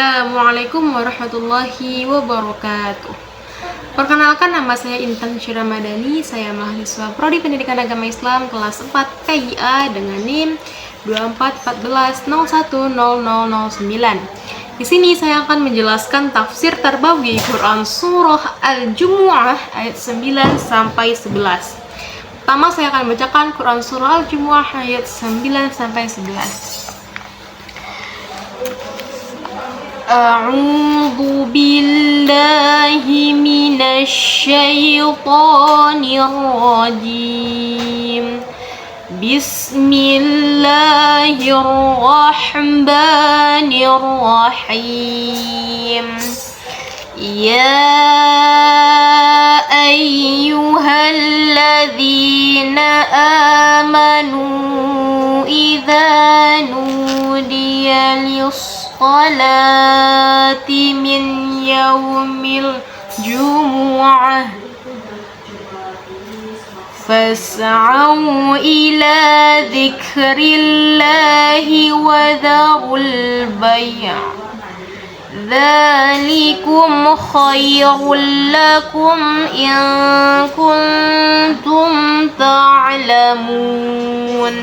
Assalamualaikum warahmatullahi wabarakatuh. Perkenalkan, nama saya Intan Syira Madani. Saya mahasiswa Prodi Pendidikan Agama Islam kelas 4 PIA dengan NIM 2414010009. Di sini saya akan menjelaskan tafsir Tarbawi Quran Surah Al-Jumu'ah ayat 9 sampai 11. Pertama saya akan membacakan Quran Surah Al-Jumu'ah ayat 9 sampai 11. A'udzu billahi minasy syaithanir rajim. Bismillahirrahmanirrahim. Ya ayyuhalladzina amanu idza nudiya lis-salati min yaumil jumu'ah fas'au ila dzikrillahi wa dzarul bay'. Dzalikum khairul lakum in kuntum ta'lamun.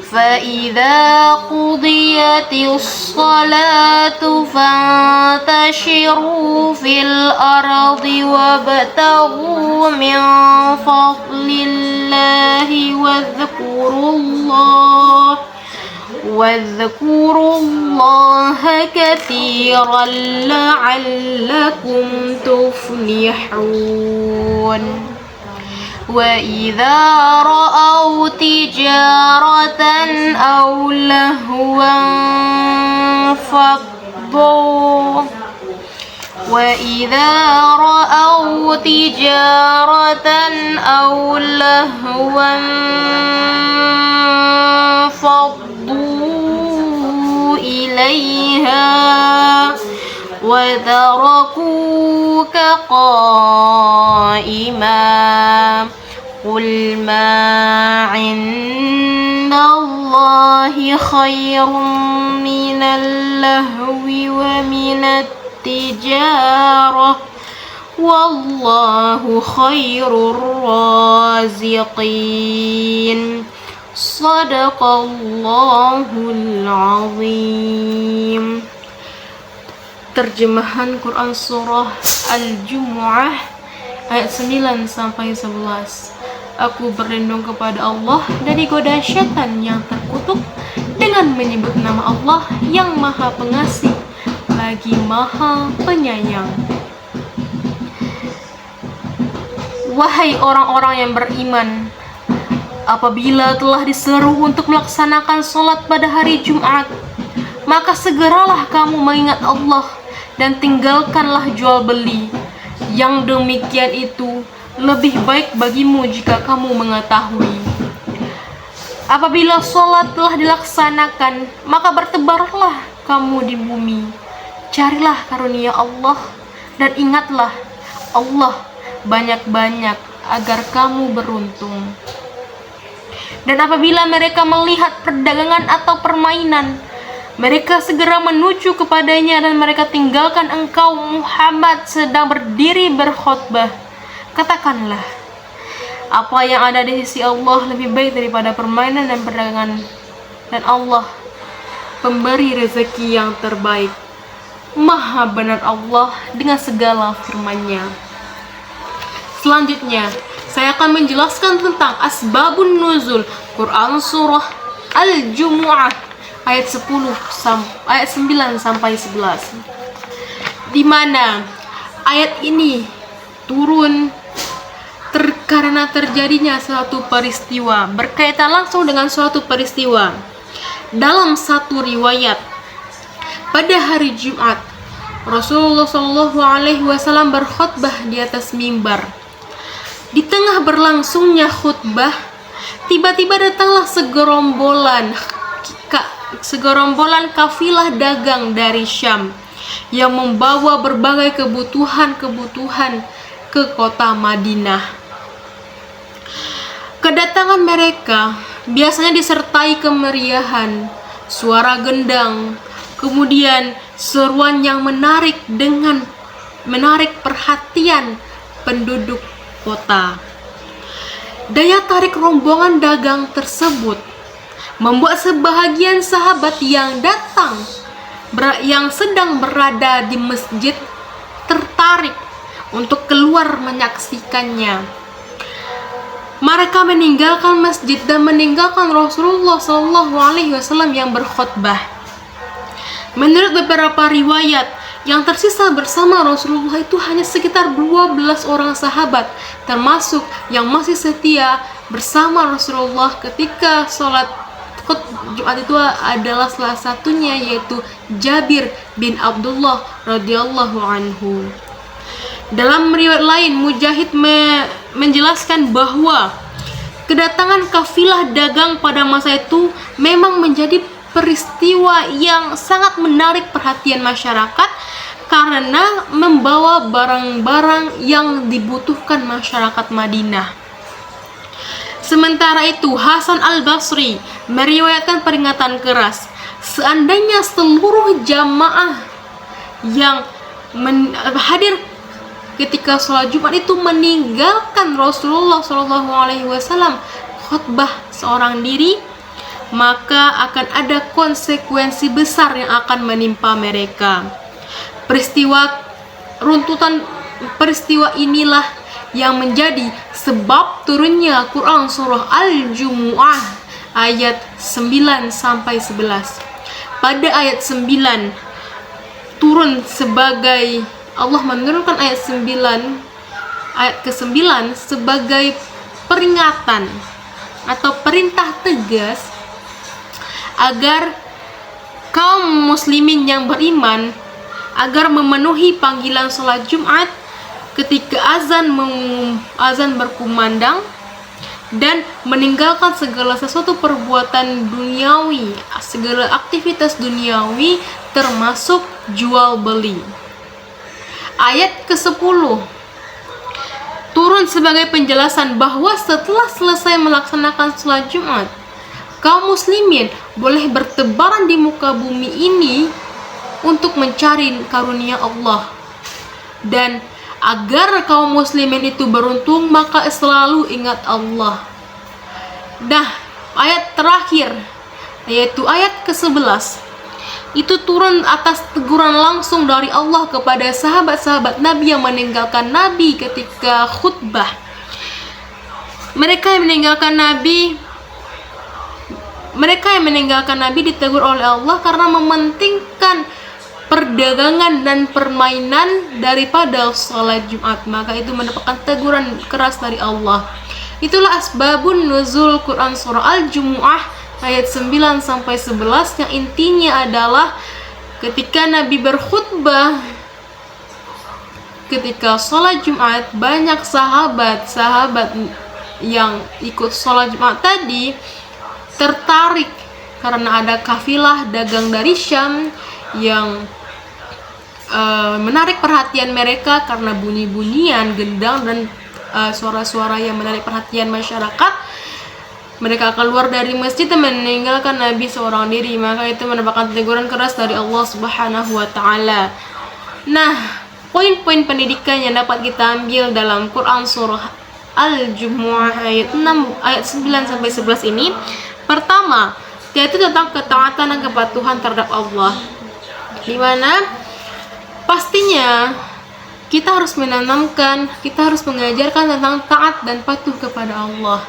فَإِذَا قُضِيَتِ الصَّلَاةُ فَانتَشِرُوا فِي الْأَرْضِ وَابْتَغُوا مِنْ فَضْلِ اللَّهِ واذكروا الله كثيرا لعلكم تفلحون. وَإِذَا رَأَوْا تِجَارَةً أَوْ لَهْوًا فَضُّوا إِلَيْهَا وَتَرَكُوكَ قَائِمًا. قُلْ مَا عِندَ اللَّهِ خَيْرٌ مِنَ اللَّهْوِ وَمِنَ التِّجَارَةِ وَاللَّهُ خَيْرُ الرَّازِقِينَ. Shadaqallahul azim. Terjemahan Quran Surah Al-Jumu'ah ayat 9 sampai 11. Aku berlindung kepada Allah dari godaan syaitan yang terkutuk dengan menyebut nama Allah yang Maha Pengasih lagi Maha Penyayang. Wahai orang-orang yang beriman, apabila telah diseru untuk melaksanakan sholat pada hari Jumat, maka segeralah kamu mengingat Allah dan tinggalkanlah jual beli. Yang demikian itu lebih baik bagimu jika kamu mengetahui. Apabila sholat telah dilaksanakan, maka bertebarlah kamu di bumi. Carilah karunia Allah dan ingatlah Allah banyak-banyak agar kamu beruntung. Dan apabila mereka melihat perdagangan atau permainan, mereka segera menuju kepadanya dan mereka tinggalkan engkau Muhammad sedang berdiri berkhutbah. Katakanlah, apa yang ada di sisi Allah lebih baik daripada permainan dan perdagangan, dan Allah pemberi rezeki yang terbaik. Maha benar Allah dengan segala firman-Nya. Selanjutnya, saya akan menjelaskan tentang asbabun nuzul Quran Surah Al-Jumu'ah ayat 9 sampai 11, di mana ayat ini turun karena terjadinya suatu peristiwa, berkaitan langsung dengan suatu peristiwa. Dalam satu riwayat, pada hari Jumat, Rasulullah SAW berkhutbah di atas mimbar. Di tengah berlangsungnya khutbah, tiba-tiba datanglah segerombolan kafilah dagang dari Syam yang membawa berbagai kebutuhan ke kota Madinah. Kedatangan mereka biasanya disertai kemeriahan, suara gendang, kemudian seruan yang menarik dengan menarik perhatian penduduk kota. Daya tarik rombongan dagang tersebut membuat sebahagian sahabat yang yang sedang berada di masjid tertarik untuk keluar menyaksikannya. Mereka meninggalkan masjid dan meninggalkan Rasulullah SAW yang berkhutbah. Menurut beberapa riwayat, yang tersisa bersama Rasulullah itu hanya sekitar 12 orang sahabat, termasuk yang masih setia bersama Rasulullah ketika sholat Jumat itu adalah salah satunya, yaitu Jabir bin Abdullah radhiyallahu anhu. Dalam riwayat lain, Mujahid menjelaskan bahwa kedatangan kafilah dagang pada masa itu memang menjadi peristiwa yang sangat menarik perhatian masyarakat karena membawa barang-barang yang dibutuhkan masyarakat Madinah. Sementara itu, Hasan al-Basri meriwayatkan peringatan keras, seandainya seluruh jamaah yang hadir ketika sholat Jumat itu meninggalkan Rasulullah SAW khutbah seorang diri, maka akan ada konsekuensi besar yang akan menimpa mereka. Peristiwa inilah yang menjadi sebab turunnya Quran surah Al-Jumu'ah ayat 9 sampai 11. Pada ayat 9 turun sebagai Allah menurunkan ayat ke-9 sebagai peringatan atau perintah tegas agar kaum muslimin yang beriman agar memenuhi panggilan sholat Jumat ketika azan berkumandang dan meninggalkan segala sesuatu perbuatan duniawi, segala aktivitas duniawi termasuk jual beli. Ayat ke-10 turun sebagai penjelasan bahwa setelah selesai melaksanakan sholat Jumat, kaum muslimin boleh bertebaran di muka bumi ini untuk mencari karunia Allah. Dan agar kaum muslimin itu beruntung, maka selalu ingat Allah. Nah, ayat terakhir yaitu ayat ke-11 itu turun atas teguran langsung dari Allah kepada sahabat-sahabat Nabi yang meninggalkan Nabi ketika khutbah. Mereka yang meninggalkan Nabi ditegur oleh Allah karena mementingkan perdagangan dan permainan daripada sholat Jumat, maka itu mendapatkan teguran keras dari Allah. Itulah asbabun nuzul Quran surah Al-Jumu'ah ayat 9 sampai 11 yang intinya adalah ketika Nabi berkhutbah ketika sholat Jumat, banyak sahabat yang ikut sholat Jumat tadi tertarik karena ada kafilah dagang dari Syam yang menarik perhatian mereka karena bunyi-bunyian gendang dan suara-suara yang menarik perhatian masyarakat. Mereka keluar dari masjid dan meninggalkan Nabi seorang diri, maka itu mendapatkan teguran keras dari Allah Subhanahu wa taala. Nah, poin-poin pendidikan yang dapat kita ambil dalam Quran surah Al-Jumu'ah ayat 9 sampai 11 ini, pertama, yaitu tentang ketaatan dan kepatuhan terhadap Allah. Di mana pastinya kita harus mengajarkan tentang taat dan patuh kepada Allah.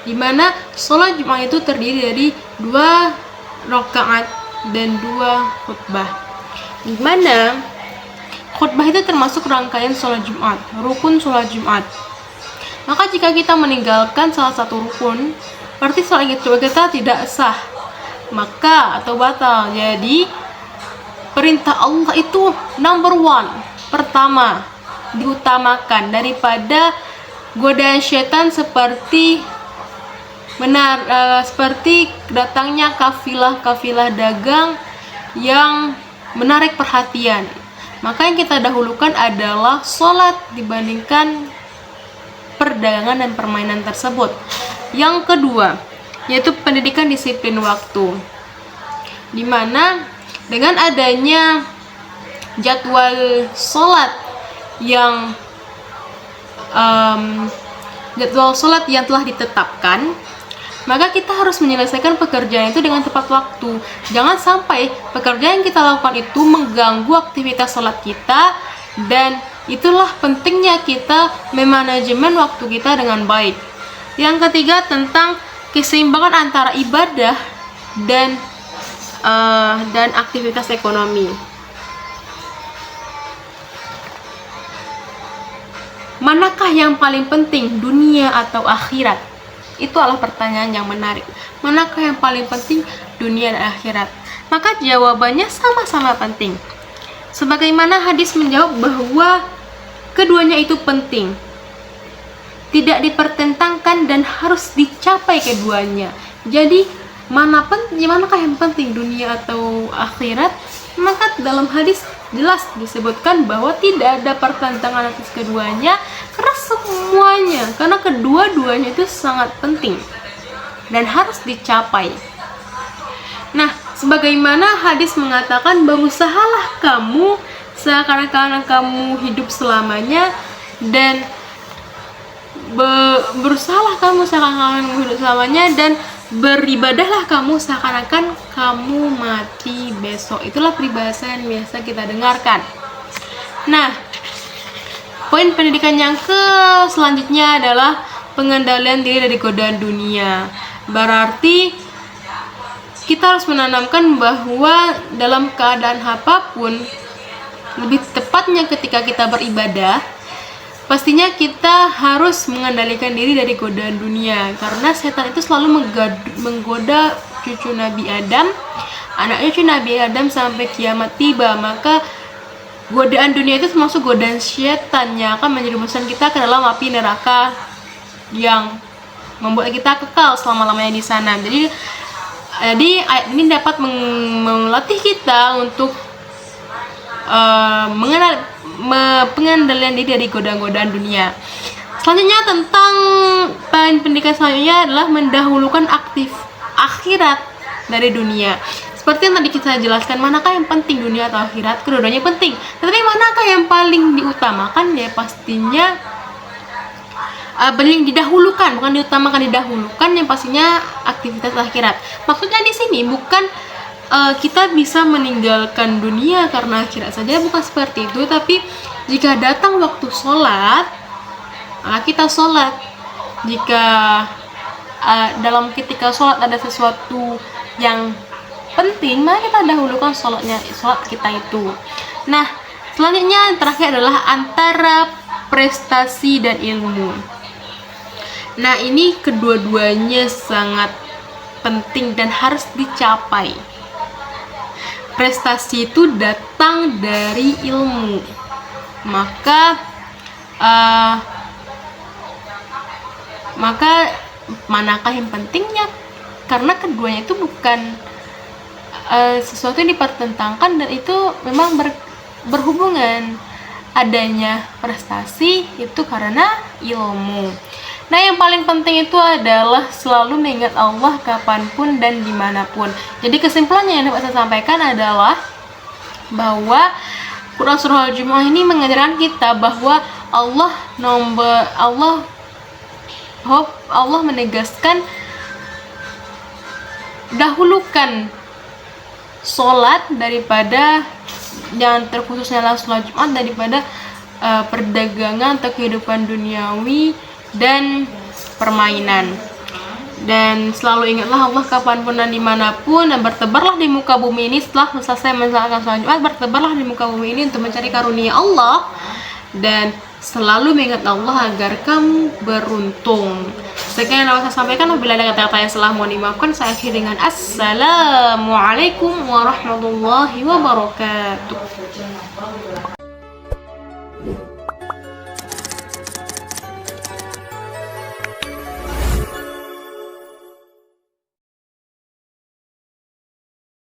Di mana sholat Jumat itu terdiri dari 2 rakaat dan 2 khutbah. Di mana khutbah itu termasuk rangkaian sholat Jumat, rukun sholat Jumat. Maka jika kita meninggalkan salah satu rukun, berarti sholat kita tidak sah, maka atau batal. Jadi perintah Allah itu number 1, pertama diutamakan daripada godaan syaitan seperti seperti datangnya kafilah dagang yang menarik perhatian. Maka yang kita dahulukan adalah sholat dibandingkan perdagangan dan permainan tersebut. Yang kedua, yaitu pendidikan disiplin waktu, dimana dengan adanya jadwal sholat yang telah ditetapkan, maka kita harus menyelesaikan pekerjaan itu dengan tepat waktu. Jangan sampai pekerjaan yang kita lakukan itu mengganggu aktivitas sholat kita, dan itulah pentingnya kita memanajemen waktu kita dengan baik. Yang ketiga, tentang keseimbangan antara ibadah dan aktivitas ekonomi. Manakah yang paling penting, dunia atau akhirat? Itu adalah pertanyaan yang menarik. Manakah yang paling penting, dunia dan akhirat? Maka jawabannya sama-sama penting. Sebagaimana hadis menjawab bahwa keduanya itu penting, tidak dipertentangkan dan harus dicapai keduanya. Jadi manakah yang penting, dunia atau akhirat? Maka dalam hadis jelas disebutkan bahwa tidak ada pertentangan atas keduanya, karena kedua-duanya itu sangat penting dan harus dicapai. Nah, sebagaimana hadis mengatakan, berusahalah kamu seakan-akan kamu hidup selamanya, dan dan beribadahlah kamu seakan-akan kamu mati besok. Itulah peribahasa yang biasa kita dengarkan. Nah, poin pendidikan yang selanjutnya adalah pengendalian diri dari godaan dunia. Berarti kita harus menanamkan bahwa dalam keadaan apapun, lebih tepatnya ketika kita beribadah, pastinya kita harus mengendalikan diri dari godaan dunia, karena setan itu selalu menggoda cucu Nabi Adam, anak cucu Nabi Adam sampai kiamat tiba. Maka godaan dunia itu termasuk godaan setan yang akan menjerumuskan kita ke dalam api neraka yang membuat kita kekal selama-lamanya di sana. Jadi ayat ini dapat melatih kita untuk pengendalian diri dari godaan-godaan dunia. Selanjutnya, tentang poin pendidikan selanjutnya adalah mendahulukan akhirat dari dunia. Seperti yang tadi kita jelaskan, manakah yang penting, dunia atau akhirat? Kedua-duanya penting. Tetapi manakah yang paling diutamakan? Ya pastinya paling didahulukan, bukan diutamakan, didahulukan yang pastinya aktivitas akhirat. Maksudnya di sini bukan kita bisa meninggalkan dunia karena akhirat saja, bukan seperti itu. Tapi jika datang waktu sholat, kita sholat. Jika ketika sholat ada sesuatu yang penting, maka kita dahulukan sholat kita itu. Nah, selanjutnya yang terakhir adalah antara prestasi dan ilmu. Nah, ini kedua-duanya sangat penting dan harus dicapai. Prestasi itu datang dari ilmu. Maka manakah yang pentingnya? Karena keduanya itu bukan sesuatu yang dipertentangkan, dan itu memang berhubungan. Adanya prestasi itu karena ilmu. Nah, yang paling penting itu adalah selalu mengingat Allah kapanpun dan dimanapun. Jadi kesimpulannya yang dapat saya sampaikan adalah bahwa Quran Surah Al-Jumu'ah ini mengajarkan kita bahwa Allah menegaskan dahulukan sholat daripada, yang terkhususnya adalah sholat Jumat, daripada perdagangan atau kehidupan duniawi dan permainan. Dan selalu ingatlah Allah kapanpun dan dimanapun, dan bertebarlah di muka bumi ini setelah selesai melaksanakan sholat Jumat. Bertebarlah di muka bumi ini untuk mencari karunia Allah, dan selalu mengingat Allah agar kamu beruntung. Sekian yang dapat saya sampaikan. Apabila ada kata-kata yang salah, mohon dimaafkan. Saya akhiri dengan Assalamualaikum warahmatullahi wabarakatuh.